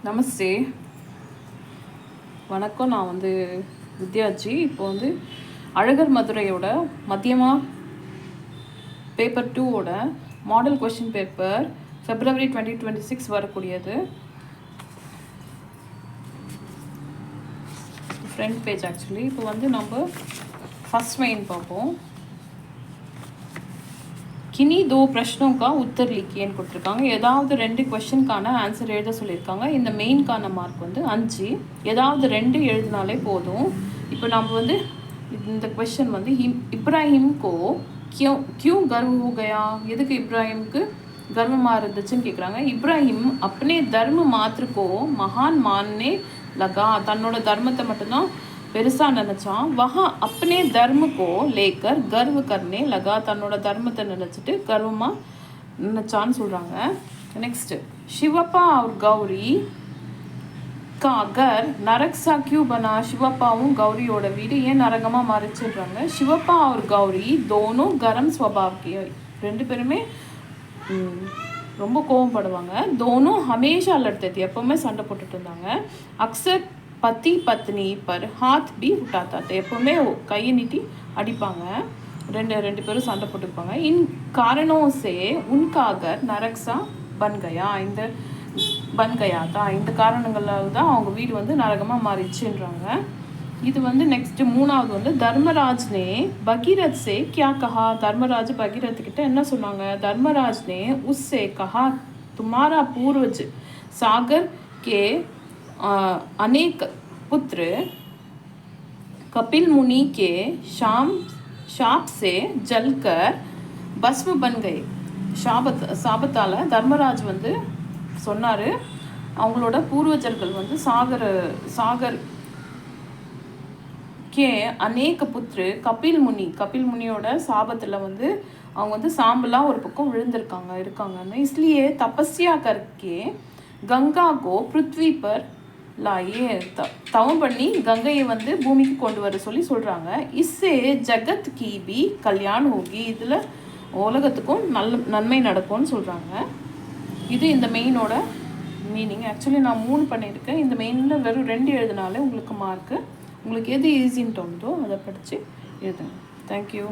நமஸ்தே, வணக்கம். நான் வித்யாஜி. இப்போ அழகர் மதுரையோட மத்தியமா பேப்பர் 2ஓட மாடல் கொஷின் பேப்பர் February 2026 வரக்கூடியது. Front page actually. இப்போ நம்ம ஃபர்ஸ்ட் மெயின் பார்ப்போம். किन्हीं 2 प्रश्नों का उत्तर लिखिएன்னு கொடுத்துருக்காங்க. ஏதாவது 2 क्वेश्चनக்கான ஆன்சர் எழுத சொல்லியிருக்காங்க. இந்த மெயின்கான மார்க் 5. ஏதாவது 2 எழுதினாலே போதும். இப்போ நம்ம இந்த क्वेश्चन இப்ராஹிம் को क्यों गर्व हो गया, எதுக்கு இப்ராஹிமுக்கு கர்வமாக இருந்துச்சுன்னு கேட்குறாங்க. இப்ராஹிம் अपने धर्म मात्र को महान मानने लगा, தன்னோட தர்மத்தை மட்டும்தான் பெருசாக நினச்சான். வஹா अपने धर्म को लेकर गर्व करने लगा, தன்னோட தர்மத்தை நினச்சிட்டு கர்வமாக நினச்சான்னு சொல்கிறாங்க. நெக்ஸ்ட், சிவப்பா और गौरी का घर नरक सा क्यों बना, சிவப்பாவும் கௌரியோட வீடு ஏன் நரகமாக மாறிச்சுன்றாங்க. சிவப்பா और गौरी दोनों गरम स्वभाव के, 2 பேருமே ரொம்ப கோவப்படுவாங்க. दोनों हमेशा लड़ते थे, எப்போவுமே சண்டை போட்டுட்டு இருந்தாங்க. அக்சர் पति पत्नी पर हाथ भी उठाता था, எப்போவுமே கையை நீட்டி அடிப்பாங்க. ரெண்டு பேரும் சண்டை போட்டுப்பாங்க. इन कारणों से उनका घर नरक सा बन गया, இந்த காரணங்களால் தான் அவங்க வீடு நரகமாக மாறிச்சுன்றாங்க. இது நெக்ஸ்ட் 3வது தர்மராஜ் நே பகீரத் சே கியா கஹா, தர்மராஜ் பகீரத் கிட்ட என்ன சொன்னாங்க. தர்மராஜ் நே உஸ்ஸே கஹா तुम्हारा पूर्वज सागर के अनेक पुत्र कपिल मुनि के शाप से जलकर भस्म बन गए. சாபத்தால் தர்மராஜ் சொன்னார், அவங்களோட பூர்வஜர்கள் சாகர் கே அநேக புத்ரு கபில் முனியோட சாபத்தில் அவங்க சாம்பலாக ஒரு பக்கம் இருக்காங்கன்னு. इसलिए तपस्या करके गंगा को पृथ्वी पर लाइए, தவம் பண்ணி கங்கையை பூமிக்கு கொண்டு வர சொல்கிறாங்க. इससे जगत की भी कल्याण होगी, இதில் உலகத்துக்கும் நன்மை நடக்கும்னு சொல்கிறாங்க. இது இந்த மெயினோட மீனிங். ஆக்சுவலி நான் 3 பண்ணியிருக்கேன். இந்த மெயினில் வெறும் 2 எழுதினாலே உங்களுக்கு மார்க்கு. உங்களுக்கு எது ஈஸின்னு தோணுதோ அதை படித்து எழுதுங்க. தேங்க்யூ.